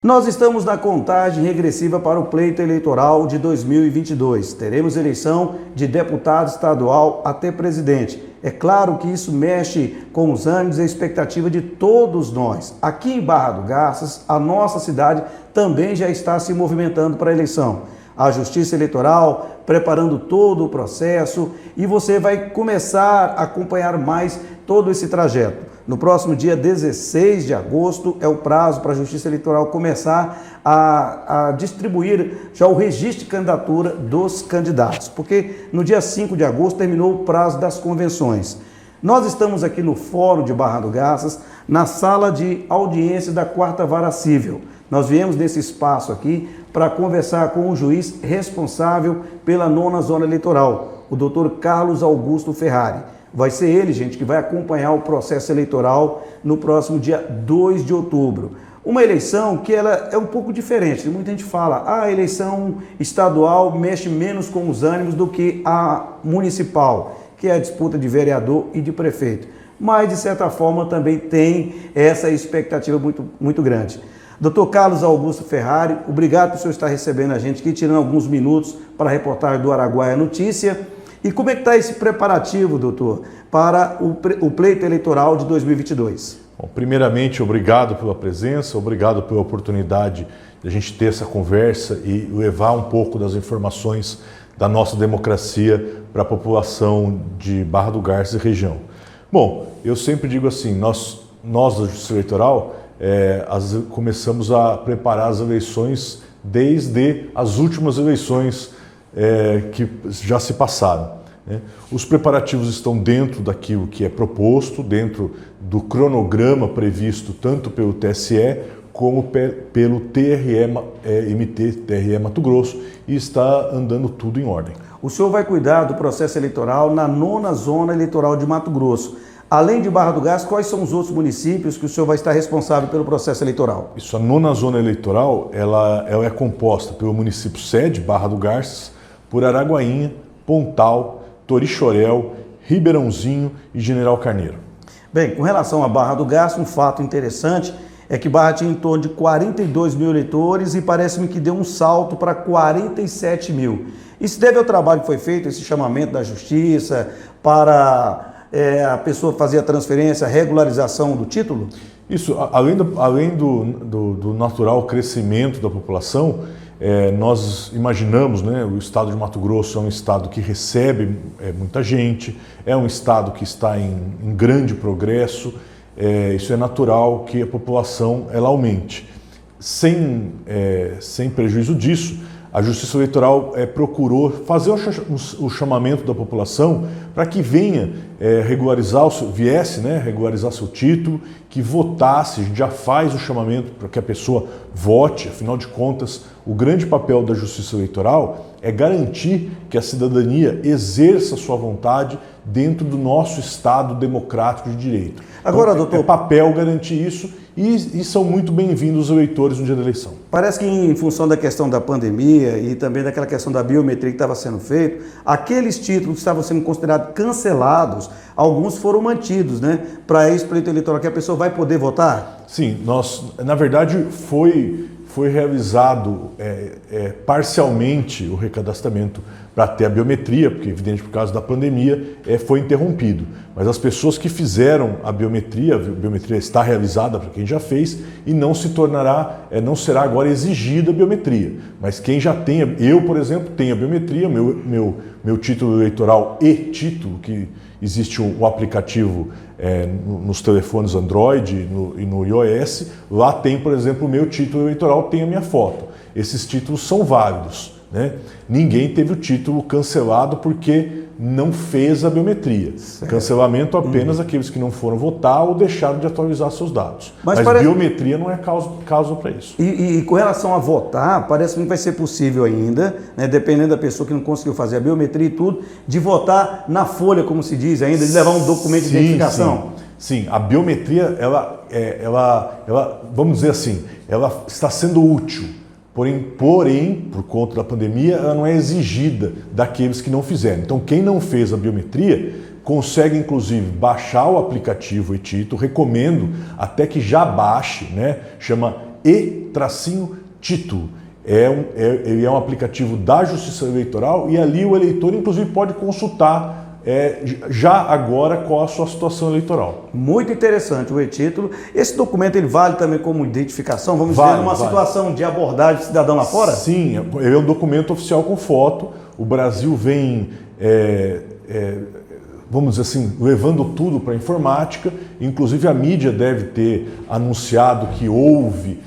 Nós estamos na contagem regressiva para o pleito eleitoral de 2022. Teremos eleição de deputado estadual até presidente. É claro que isso mexe com os ânimos e a expectativa de todos nós. Aqui em Barra do Garças, a nossa cidade também já está se movimentando para a eleição. A Justiça Eleitoral preparando todo o processo e você vai começar a acompanhar mais todo esse trajeto. No próximo dia 16 de agosto é o prazo para a Justiça Eleitoral começar a distribuir já o registro de candidatura dos candidatos, porque no dia 5 de agosto terminou o prazo das convenções. Nós estamos aqui no Fórum de Barra do Garças, na sala de audiência da 4ª Vara Civil. Nós viemos nesse espaço aqui para conversar com o juiz responsável pela 9ª Zona Eleitoral, o doutor Carlos Augusto Ferrari. Vai ser ele, gente, que vai acompanhar o processo eleitoral no próximo dia 2 de outubro. Uma eleição que ela é um pouco diferente. Muita gente fala, a eleição estadual mexe menos com os ânimos do que a municipal, que é a disputa de vereador e de prefeito. Mas, de certa forma, também tem essa expectativa muito grande. Dr. Carlos Augusto Ferrari, obrigado por o senhor estar recebendo a gente aqui, tirando alguns minutos para a reportagem do Araguaia Notícia. E como é que está esse preparativo, doutor, para o pleito eleitoral de 2022? Bom, primeiramente, obrigado pela presença, obrigado pela oportunidade de a gente ter essa conversa e levar um pouco das informações da nossa democracia para a população de Barra do Garças e região. Bom, eu sempre digo assim, nós da Justiça Eleitoral começamos a preparar as eleições desde as últimas eleições que já se passaram. Os preparativos estão dentro daquilo que é proposto, dentro do cronograma previsto tanto pelo TSE como pelo TRE Mato Grosso, e está andando tudo em ordem. O senhor vai cuidar do processo eleitoral na 9ª Zona Eleitoral de Mato Grosso. Além de Barra do Garças, quais são os outros municípios que o senhor vai estar responsável pelo processo eleitoral? Isso, a 9ª Zona Eleitoral ela é composta pelo município sede, Barra do Garças, por Araguainha, Pontal, Torixoréu, Ribeirãozinho e General Carneiro. Bem, com relação a Barra do Garças, um fato interessante é que Barra tinha em torno de 42 mil eleitores e parece-me que deu um salto para 47 mil. Isso deve ao trabalho que foi feito, esse chamamento da Justiça para a pessoa fazer a transferência, a regularização do título? Isso, além do natural crescimento da população, nós imaginamos, o estado de Mato Grosso é um estado que recebe muita gente, é um estado que está em grande progresso, isso é natural que a população ela aumente. Sem prejuízo disso, a Justiça Eleitoral procurou fazer o chamamento da população para que viesse regularizar seu título, que votasse. A gente já faz o chamamento para que a pessoa vote. Afinal de contas, o grande papel da Justiça Eleitoral é garantir que a cidadania exerça sua vontade dentro do nosso Estado democrático de direito. Agora, então, doutor, é papel garantir isso e são muito bem-vindos os eleitores no dia da eleição. Parece que em função da questão da pandemia e também daquela questão da biometria que estava sendo feito, aqueles títulos que estavam sendo considerados cancelados, alguns foram mantidos, para esse pleito eleitoral, que a pessoa vai poder votar? Sim, na verdade, foi realizado parcialmente o recadastramento para ter a biometria, porque, evidente, por causa da pandemia, foi interrompido. Mas as pessoas que fizeram a biometria está realizada para quem já fez e não será agora exigida a biometria. Mas quem já tem, eu, por exemplo, tenho a biometria, meu título eleitoral e-título, que existe o aplicativo nos telefones Android e no iOS, lá tem, por exemplo, o meu título eleitoral, tem a minha foto. Esses títulos são válidos. Ninguém teve o título cancelado porque não fez a biometria. Certo. Cancelamento apenas aqueles que não foram votar ou deixaram de atualizar seus dados. Mas biometria não é causa para isso. E com relação a votar, parece que vai ser possível ainda, dependendo da pessoa que não conseguiu fazer a biometria e tudo, de votar na folha, como se diz ainda, de levar um documento de identificação. Sim, a biometria, ela, vamos dizer assim, ela está sendo útil. Porém, por conta da pandemia, ela não é exigida daqueles que não fizeram. Então, quem não fez a biometria consegue, inclusive, baixar o aplicativo e-título. Recomendo até que já baixe, chama e-título. Ele é um aplicativo da Justiça Eleitoral e ali o eleitor, inclusive, pode consultar já agora qual a sua situação eleitoral. Muito interessante o e-título. Esse documento ele vale também como identificação, vamos dizer, numa situação de abordagem de cidadão lá fora? Sim, ele é um documento oficial com foto. O Brasil vem, vamos dizer assim, levando tudo para a informática. Inclusive a mídia deve ter anunciado que houve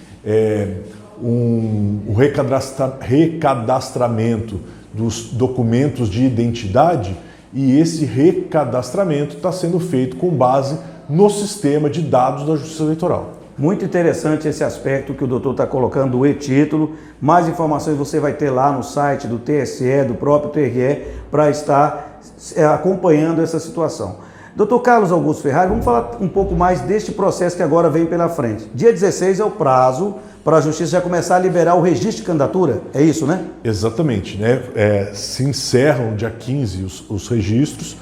o recadastramento dos documentos de identidade. E esse recadastramento está sendo feito com base no sistema de dados da Justiça Eleitoral. Muito interessante esse aspecto que o doutor está colocando, o e-título. Mais informações você vai ter lá no site do TSE, do próprio TRE, para estar acompanhando essa situação. Doutor Carlos Augusto Ferrari, vamos falar um pouco mais deste processo que agora vem pela frente. Dia 16 é o prazo para a Justiça já começar a liberar o registro de candidatura, é isso, né? Exatamente, né? Se encerram no dia 15 os registros,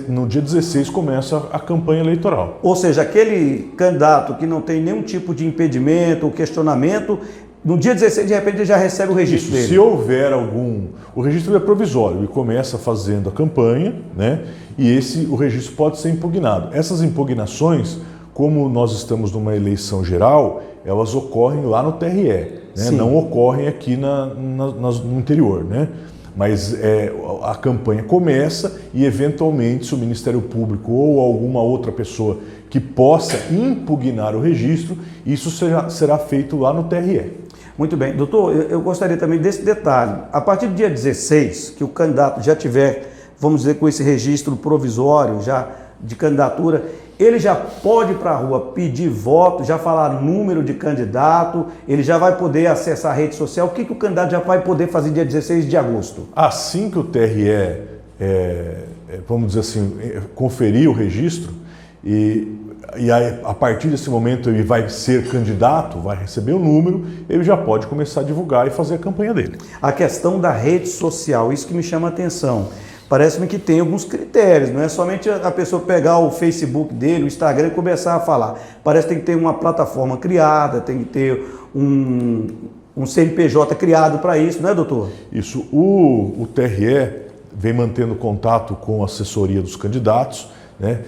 no dia 16 começa a campanha eleitoral. Ou seja, aquele candidato que não tem nenhum tipo de impedimento ou questionamento, no dia 16, de repente, ele já recebe o registro dele. Se houver o registro é provisório, ele começa fazendo a campanha, né? E o registro pode ser impugnado. Essas impugnações, como nós estamos numa eleição geral, elas ocorrem lá no TRE, né? Não ocorrem aqui no interior, né? Mas a campanha começa e, eventualmente, se o Ministério Público ou alguma outra pessoa que possa impugnar o registro, isso será feito lá no TRE. Muito bem. Doutor, eu gostaria também desse detalhe. A partir do dia 16, que o candidato já tiver, vamos dizer, com esse registro provisório já de candidatura, ele já pode ir para a rua pedir voto, já falar número de candidato, ele já vai poder acessar a rede social. O que o candidato já vai poder fazer dia 16 de agosto? Assim que o TRE, vamos dizer assim, conferir o registro, e aí, a partir desse momento ele vai ser candidato, vai receber o número, ele já pode começar a divulgar e fazer a campanha dele. A questão da rede social, isso que me chama a atenção. Parece-me que tem alguns critérios, não é somente a pessoa pegar o Facebook dele, o Instagram e começar a falar. Parece que tem que ter uma plataforma criada, tem que ter um CNPJ criado para isso, não é, doutor? Isso. O TRE vem mantendo contato com a assessoria dos candidatos, né?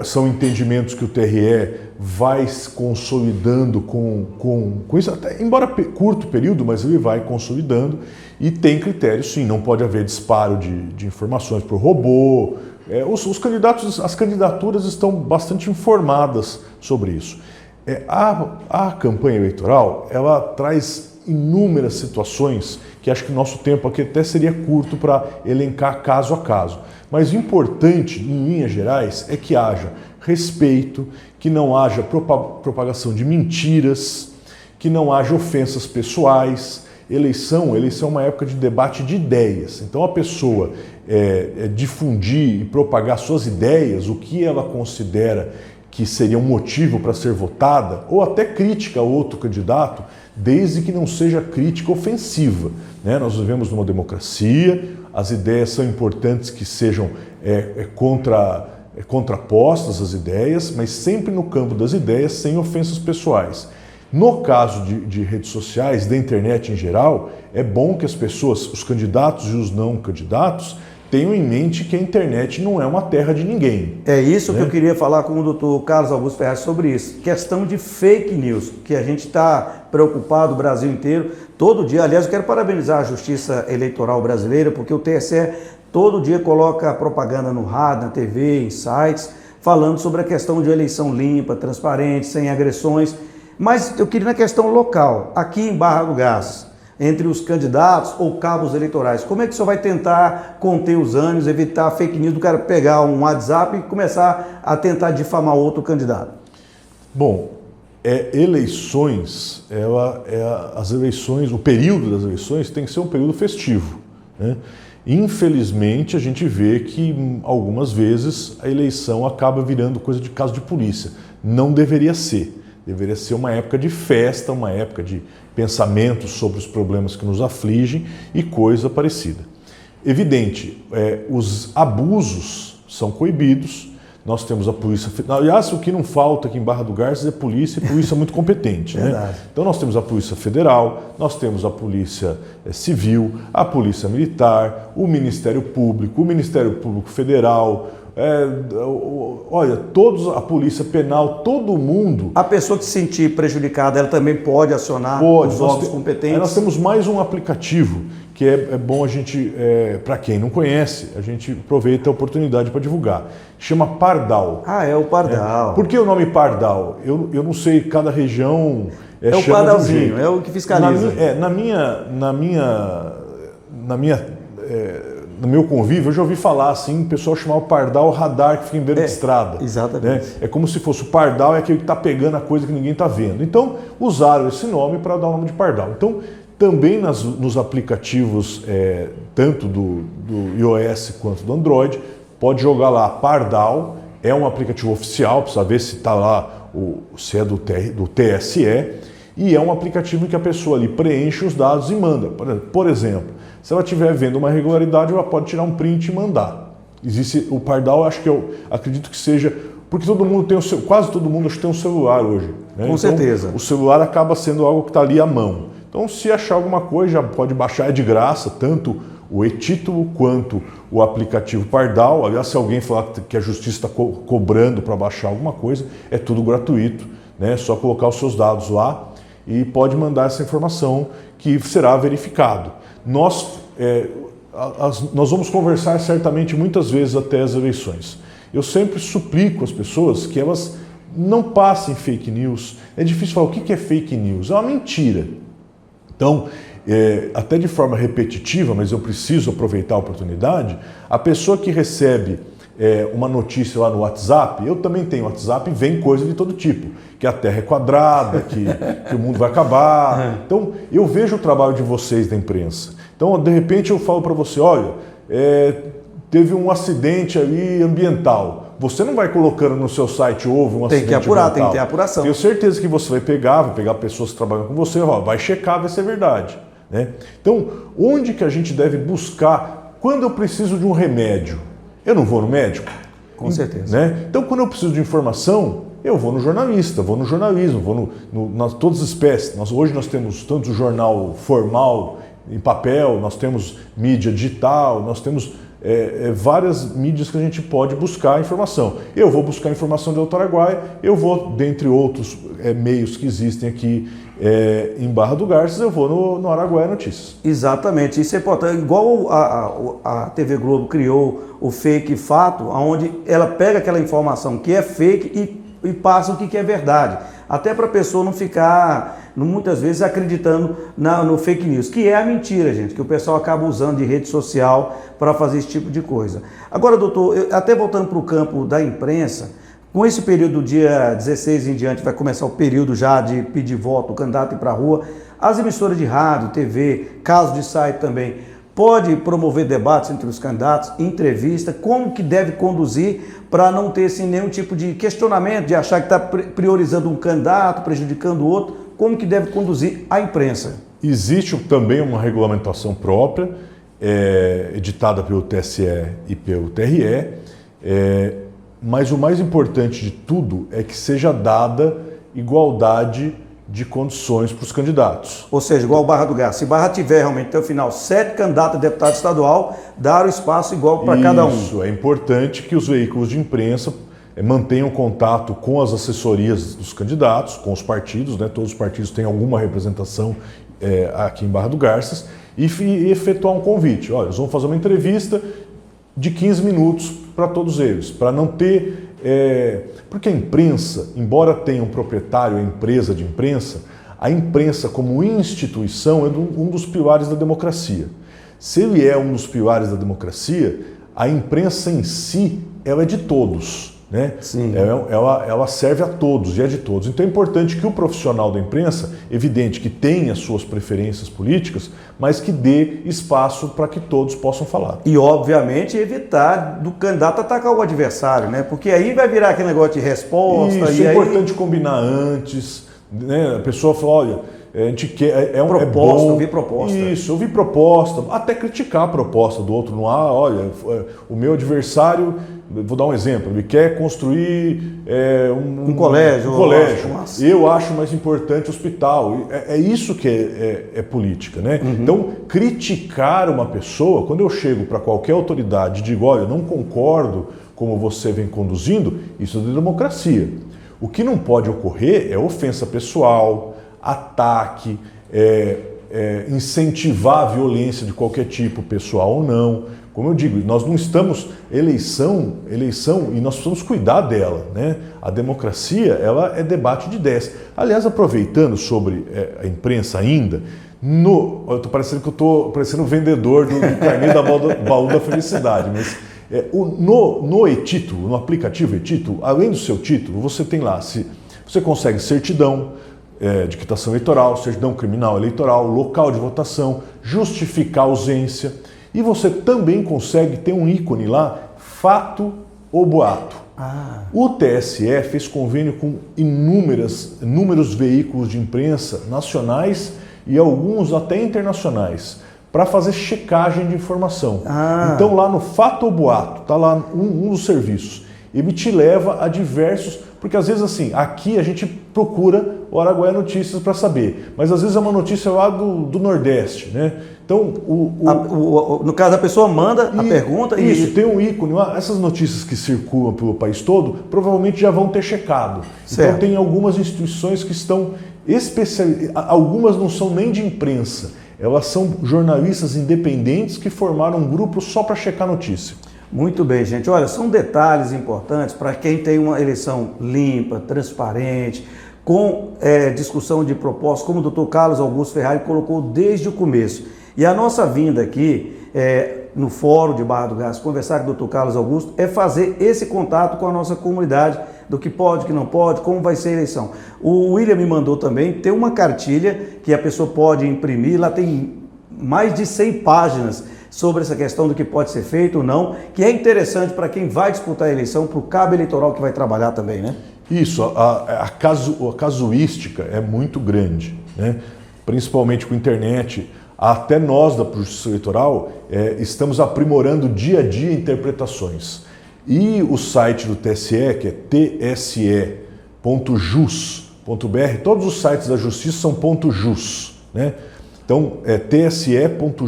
São entendimentos que o TRE vai consolidando com isso, até, embora curto período, mas ele vai consolidando e tem critérios, sim, não pode haver disparo de informações por robô. Os candidatos, as candidaturas estão bastante informadas sobre isso. A campanha eleitoral, ela traz inúmeras situações que acho que o nosso tempo aqui até seria curto para elencar caso a caso. Mas o importante, em linhas gerais, é que haja respeito, que não haja propagação de mentiras, que não haja ofensas pessoais. Eleição é uma época de debate de ideias. Então a pessoa difundir e propagar suas ideias, o que ela considera que seria um motivo para ser votada, ou até crítica a outro candidato, desde que não seja crítica ofensiva, né? Nós vivemos numa democracia, as ideias são importantes que sejam contrapostas às ideias, mas sempre no campo das ideias, sem ofensas pessoais. No caso de redes sociais, da internet em geral, é bom que as pessoas, os candidatos e os não candidatos, tenham em mente que a internet não é uma terra de ninguém. É isso, né? Que eu queria falar com o doutor Carlos Augusto Ferrari sobre isso. Questão de fake news, que a gente está preocupado, o Brasil inteiro, todo dia. Aliás, eu quero parabenizar a Justiça Eleitoral Brasileira, porque o TSE todo dia coloca propaganda no rádio, na TV, em sites, falando sobre a questão de eleição limpa, transparente, sem agressões. Mas eu queria na questão local, aqui em Barra do Garças, entre os candidatos ou cabos eleitorais. Como é que o senhor vai tentar conter os ânimos, evitar fake news do cara pegar um WhatsApp e começar a tentar difamar outro candidato? Bom, eleições, as eleições, o período das eleições tem que ser um período festivo, né? Infelizmente, a gente vê que algumas vezes a eleição acaba virando coisa de caso de polícia. Não deveria ser. Deveria ser uma época de festa, uma época de pensamentos sobre os problemas que nos afligem e coisa parecida. Evidente, os abusos são coibidos, nós temos a Polícia Federal. Aliás, o que não falta aqui em Barra do Garças é polícia e polícia muito competente. Né? Então nós temos a Polícia Federal, nós temos a Polícia Civil, a Polícia Militar, o Ministério Público Federal, olha, a Polícia Penal, todo mundo. A pessoa que se sentir prejudicada, ela também pode acionar os órgãos competentes? Nós temos mais um aplicativo que é bom a gente, para quem não conhece, a gente aproveita a oportunidade para divulgar. Chama Pardal. Ah, é o Pardal. Por que o nome Pardal? Eu não sei, cada região é o Pardalzinho, é o que fiscaliza. No meu convívio, eu já ouvi falar assim, o pessoal chamar o Pardal radar que fica em beira de estrada. Exatamente. Né? É como se fosse o Pardal, é aquele que está pegando a coisa que ninguém está vendo. Então, usaram esse nome para dar o nome de Pardal. Então, também nos aplicativos, tanto do iOS quanto do Android, pode jogar lá Pardal, é um aplicativo oficial, precisa ver se está lá, se é do TSE, e é um aplicativo em que a pessoa ali preenche os dados e manda. Por exemplo, se ela estiver vendo uma irregularidade, ela pode tirar um print e mandar. Existe o Pardal, acredito que seja, porque todo mundo tem quase todo mundo acho que tem um celular hoje. Né? Com certeza. O celular acaba sendo algo que está ali à mão. Então, se achar alguma coisa, já pode baixar, é de graça, tanto o e-título quanto o aplicativo Pardal. Aliás, se alguém falar que a justiça está cobrando para baixar alguma coisa, é tudo gratuito, né? É só colocar os seus dados lá e pode mandar essa informação que será verificado. Nós vamos conversar certamente muitas vezes até as eleições. Eu sempre suplico às pessoas que elas não passem fake news. É difícil falar o que é fake news. É uma mentira. Então, até de forma repetitiva, mas eu preciso aproveitar a oportunidade, a pessoa que recebe uma notícia lá no WhatsApp, eu também tenho WhatsApp e vem coisa de todo tipo, que a Terra é quadrada, que o mundo vai acabar. Então, eu vejo o trabalho de vocês da imprensa. Então, de repente eu falo para você, olha, teve um acidente ali ambiental. Você não vai colocando no seu site, houve um acidente ambiental. Tem que apurar, tem que ter apuração. Tenho certeza que você vai pegar pessoas que trabalham com você, vai checar, vai ser verdade. Né? Então, onde que a gente deve buscar? Quando eu preciso de um remédio, eu não vou no médico? Com certeza. Né? Então, quando eu preciso de informação, eu vou no jornalista, vou no jornalismo, vou todas as espécies. Hoje nós temos tanto o jornal formal, em papel, nós temos mídia digital, nós temos várias mídias que a gente pode buscar informação. Eu vou buscar informação de Alto Araguaia, eu vou, dentre outros meios que existem aqui em Barra do Garças, eu vou no Araguaia Notícias. Exatamente, isso é importante. Igual a TV Globo criou o fake fato, onde ela pega aquela informação que é fake e passa o que é verdade. Até para a pessoa não ficar, muitas vezes, acreditando no fake news, que é a mentira, gente, que o pessoal acaba usando de rede social para fazer esse tipo de coisa. Agora, doutor, até voltando para o campo da imprensa, com esse período do dia 16 em diante, vai começar o período já de pedir voto, o candidato ir para a rua, as emissoras de rádio, TV, casos de site também, pode promover debates entre os candidatos, entrevista, como que deve conduzir para não ter assim, nenhum tipo de questionamento, de achar que está priorizando um candidato, prejudicando o outro, como que deve conduzir a imprensa? Existe também uma regulamentação própria, editada pelo TSE e pelo TRE, mas o mais importante de tudo é que seja dada igualdade de condições para os candidatos. Ou seja, igual Barra do Garças. Se Barra tiver realmente até o final 7 candidatos a deputado estadual, dar o espaço igual para cada um. Isso, é importante que os veículos de imprensa mantenham contato com as assessorias dos candidatos, com os partidos, né? Todos os partidos têm alguma representação aqui em Barra do Garças, e efetuar um convite. Olha, nós vamos fazer uma entrevista de 15 minutos para todos eles, para não ter... porque a imprensa, embora tenha um proprietário, a empresa de imprensa, a imprensa como instituição é um dos pilares da democracia. Se ele é um dos pilares da democracia, a imprensa em si, ela é de todos. Né? Sim. Ela serve a todos e é de todos. Então é importante que o profissional da imprensa, evidente que tenha suas preferências políticas, mas que dê espaço para que todos possam falar. E, obviamente, evitar do candidato atacar o adversário, né? Porque aí vai virar aquele negócio de resposta. Isso, é importante combinar antes. Né? A pessoa fala, olha, A gente quer, proposta, bom, ouvir proposta. Isso, ouvir proposta, até criticar a proposta do outro. Não há, olha, o meu adversário, vou dar um exemplo, ele quer construir um colégio. Eu acho mais importante o hospital. É isso que é política, né? Uhum. Então, criticar uma pessoa, quando eu chego para qualquer autoridade e digo, olha, eu não concordo como você vem conduzindo, isso é de democracia. O que não pode ocorrer é ofensa pessoal, ataque, incentivar a violência de qualquer tipo, pessoal ou não. Como eu digo, nós não estamos eleição e nós precisamos cuidar dela, né? A democracia, ela é debate de ideias. Aliás, aproveitando sobre a imprensa ainda, eu estou parecendo que eu estou parecendo o vendedor do carnê da baú da felicidade, mas no e-título, no aplicativo e-título, além do seu título, você tem lá, você consegue certidão de quitação eleitoral, certidão criminal eleitoral, local de votação, justificar a ausência, e você também consegue ter um ícone lá, fato ou boato. O TSE fez convênio com inúmeros veículos de imprensa nacionais e alguns até internacionais, para fazer checagem de informação. Então lá no fato ou boato, está lá um dos serviços. Ele te leva a diversos, porque às vezes assim, aqui a gente procura o Araguaia Notícias para saber, mas às vezes é uma notícia lá do Nordeste, né? Então, no caso, a pessoa manda a pergunta e... Isso, tem um ícone lá, essas notícias que circulam pelo país todo, provavelmente já vão ter checado. Certo. Então tem algumas instituições que estão especializadas, algumas não são nem de imprensa, elas são jornalistas independentes que formaram um grupo só para checar notícia. Muito bem, gente. Olha, são detalhes importantes para quem tem uma eleição limpa, transparente, com discussão de propostas, como o Dr. Carlos Augusto Ferrari colocou desde o começo. E a nossa vinda aqui, no Fórum de Barra do Garça, conversar com o Dr. Carlos Augusto, é fazer esse contato com a nossa comunidade, do que pode, que não pode, como vai ser a eleição. O William me mandou também, tem uma cartilha que a pessoa pode imprimir, lá tem mais de 100 páginas sobre essa questão do que pode ser feito ou não, que é interessante para quem vai disputar a eleição, para o cabo eleitoral que vai trabalhar também, né? Isso, a casuística é muito grande, né? Principalmente com a internet. Até nós da Justiça Eleitoral estamos aprimorando dia a dia interpretações. E o site do TSE, que é tse.jus.br, todos os sites da Justiça são .jus, né? Então, é tse.jus.br.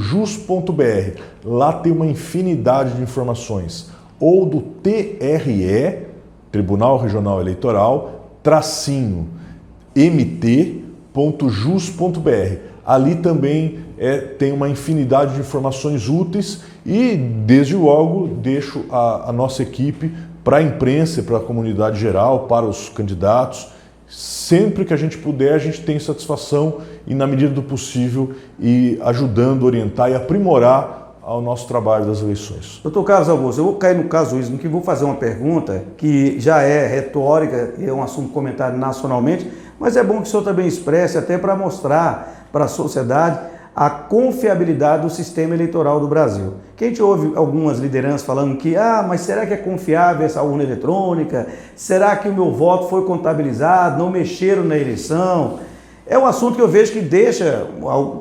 Lá tem uma infinidade de informações. Ou do TRE, Tribunal Regional Eleitoral, _mt.jus.br. Ali também tem uma infinidade de informações úteis e, desde logo, deixo a nossa equipe para a imprensa, para a comunidade geral, para os candidatos. Sempre que a gente puder, a gente tem satisfação e, na medida do possível, e ajudando, orientar e aprimorar ao nosso trabalho das eleições. Doutor Carlos Augusto, eu vou cair no casuísmo, que vou fazer uma pergunta que já é retórica, é um assunto comentado nacionalmente, mas é bom que o senhor também expresse, até para mostrar para a sociedade a confiabilidade do sistema eleitoral do Brasil. Que a gente ouve algumas lideranças falando que, mas será que é confiável essa urna eletrônica? Será que o meu voto foi contabilizado? Não mexeram na eleição? É um assunto que eu vejo que deixa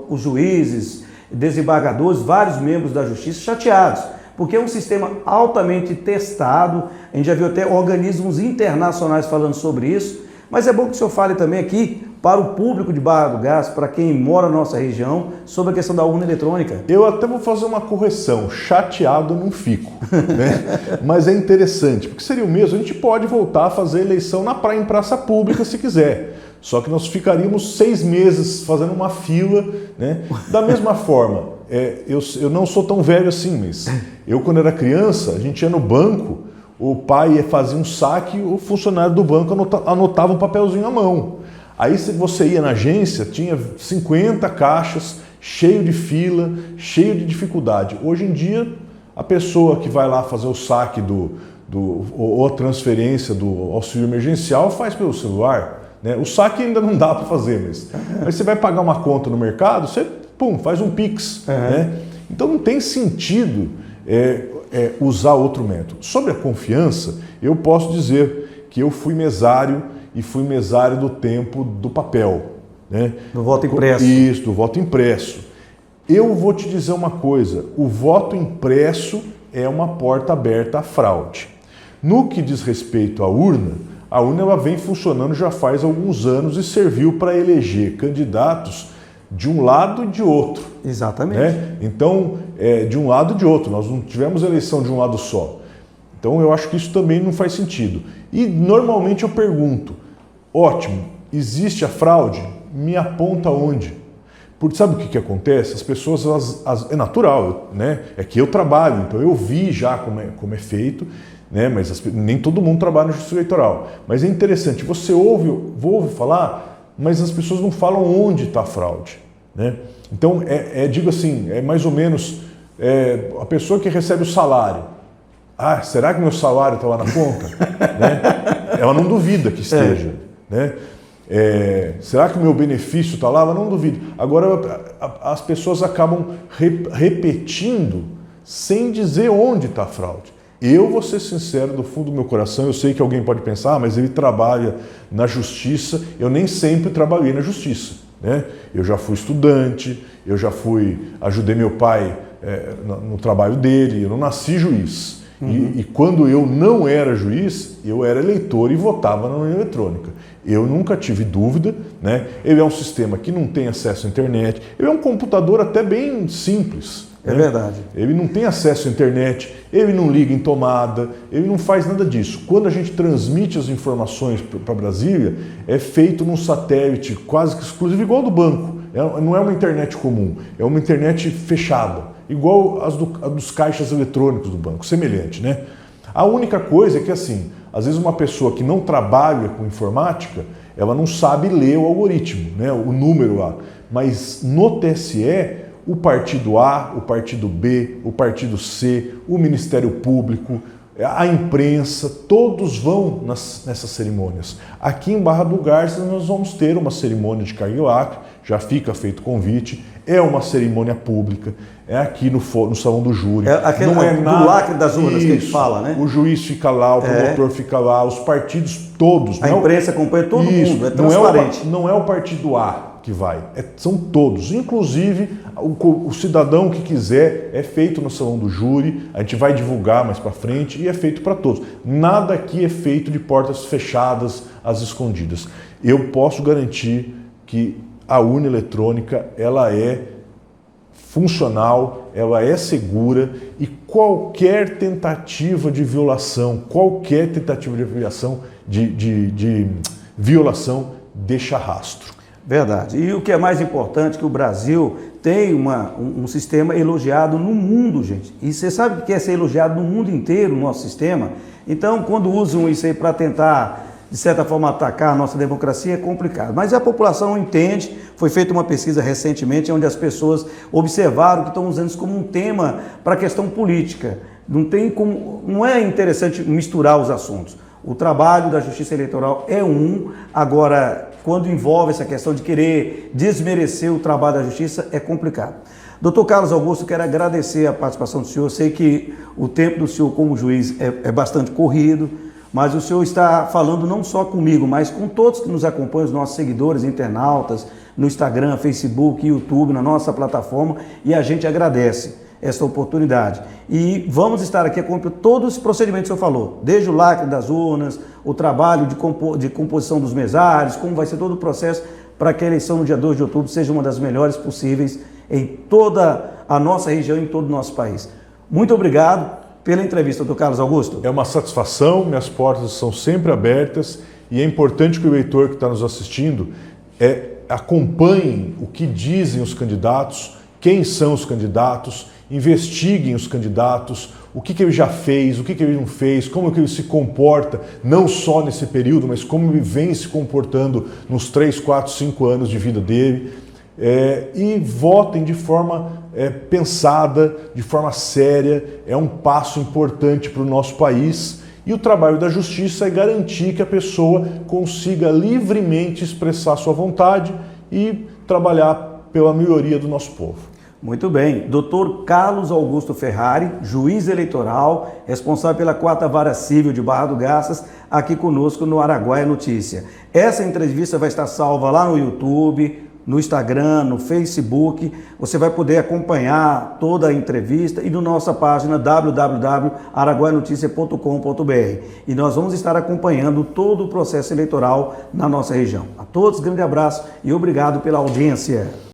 os juízes, desembargadores, vários membros da justiça chateados, porque é um sistema altamente testado, a gente já viu até organismos internacionais falando sobre isso, mas é bom que o senhor fale também aqui para o público de Barra do Garça, para quem mora na nossa região, sobre a questão da urna eletrônica. Eu até vou fazer uma correção, chateado eu não fico, né? Mas é interessante, porque seria o mesmo, a gente pode voltar a fazer eleição em praça pública se quiser, só que nós ficaríamos 6 meses fazendo uma fila, né? Da mesma forma, eu não sou tão velho assim, mas eu quando era criança, a gente ia no banco, o pai fazia um saque, o funcionário do banco anotava um papelzinho à mão. Aí se você ia na agência, tinha 50 caixas, cheio de fila, cheio de dificuldade. Hoje em dia, a pessoa que vai lá fazer o saque ou a transferência do auxílio emergencial faz pelo celular, né? O saque ainda não dá para fazer, mas você vai pagar uma conta no mercado, você faz um Pix. Né? Então não tem sentido usar outro método. Sobre a confiança, eu posso dizer que eu fui mesário e fui mesário do tempo do papel. né? Do voto impresso. Isso, do voto impresso. Eu vou te dizer uma coisa, o voto impresso é uma porta aberta à fraude. No que diz respeito à urna ela vem funcionando já faz alguns anos e serviu para eleger candidatos de um lado e de outro. Exatamente. Né? Então, de um lado e de outro, nós não tivemos eleição de um lado só. Então, eu acho que isso também não faz sentido. E, normalmente, eu pergunto, ótimo, existe a fraude? Me aponta onde? Porque sabe o que acontece? As pessoas, é natural, né? É que eu trabalho, então eu vi já como é feito, né? Mas nem todo mundo trabalha na justiça eleitoral. Mas é interessante, você ouve falar, mas as pessoas não falam onde está a fraude, né? Então, digo assim, é mais ou menos a pessoa que recebe o salário. Ah, será que meu salário está lá na conta? Né? Ela não duvida que esteja, né? Será que o meu benefício está lá? Ela não duvida. Agora, as pessoas acabam repetindo sem dizer onde está a fraude. Eu vou ser sincero do fundo do meu coração, eu sei que alguém pode pensar, mas ele trabalha na justiça, eu nem sempre trabalhei na justiça, né? Eu já fui estudante, ajudei meu pai no trabalho dele, eu não nasci juiz. E quando eu não era juiz, eu era eleitor e votava na urna eletrônica. Eu nunca tive dúvida, né? Ele é um sistema que não tem acesso à internet, ele é um computador até bem simples. É verdade. Ele não tem acesso à internet, ele não liga em tomada, ele não faz nada disso. Quando a gente transmite as informações para Brasília, é feito num satélite quase que exclusivo, igual ao do banco. Não é uma internet comum, é uma internet fechada, igual as dos caixas eletrônicos do banco, semelhante, né? A única coisa é que, assim, às vezes uma pessoa que não trabalha com informática, ela não sabe ler o algoritmo, né? O número lá. Mas no TSE, o partido A, o partido B, o partido C, o Ministério Público, a imprensa, todos vão nessas cerimônias. Aqui em Barra do Garças nós vamos ter uma cerimônia de carga e lacre, já fica feito o convite, é uma cerimônia pública, é aqui no Salão do Júri. Não é nada, do lacre das urnas que a gente fala, né? O juiz fica lá, o promotor fica lá, os partidos todos. A imprensa acompanha todo mundo, é transparente. Não é o partido A que vai, são todos, inclusive o cidadão que quiser, é feito no Salão do Júri, a gente vai divulgar mais para frente e é feito para todos. Nada aqui é feito de portas fechadas, às escondidas. Eu posso garantir que a urna eletrônica, ela é funcional, ela é segura e qualquer tentativa de violação, de violação deixa rastro. Verdade. E o que é mais importante, que o Brasil tem um sistema elogiado no mundo, gente. E você sabe o que é ser elogiado no mundo inteiro, o nosso sistema? Então, quando usam isso aí para tentar, de certa forma, atacar a nossa democracia, é complicado. Mas a população entende, foi feita uma pesquisa recentemente, onde as pessoas observaram que estão usando isso como um tema para a questão política. Não é interessante misturar os assuntos. O trabalho da Justiça Eleitoral é agora, quando envolve essa questão de querer desmerecer o trabalho da Justiça, é complicado. Doutor Carlos Augusto, quero agradecer a participação do senhor. Eu sei que o tempo do senhor como juiz é bastante corrido, mas o senhor está falando não só comigo, mas com todos que nos acompanham, os nossos seguidores, internautas, no Instagram, Facebook, YouTube, na nossa plataforma, e a gente agradece essa oportunidade. E vamos estar aqui acompanhando todos os procedimentos que o senhor falou, desde o lacre das urnas, o trabalho de composição dos mesários, como vai ser todo o processo para que a eleição no dia 2 de outubro seja uma das melhores possíveis em toda a nossa região, em todo o nosso país. Muito obrigado pela entrevista, doutor Carlos Augusto. É uma satisfação, minhas portas são sempre abertas e é importante que o eleitor que está nos assistindo acompanhe o que dizem os candidatos, quem são os candidatos, investiguem os candidatos, o que ele já fez, o que ele não fez, como que ele se comporta, não só nesse período, mas como ele vem se comportando nos 3, 4, 5 anos de vida dele. E votem de forma pensada, de forma séria, é um passo importante para o nosso país. E o trabalho da justiça é garantir que a pessoa consiga livremente expressar sua vontade e trabalhar pela melhoria do nosso povo. Muito bem. Dr. Carlos Augusto Ferrari, juiz eleitoral, responsável pela 4ª Vara Civil de Barra do Garças, aqui conosco no Araguaia Notícia. Essa entrevista vai estar salva lá no YouTube, no Instagram, no Facebook. Você vai poder acompanhar toda a entrevista e na nossa página www.araguaianoticia.com.br. E nós vamos estar acompanhando todo o processo eleitoral na nossa região. A todos, grande abraço e obrigado pela audiência.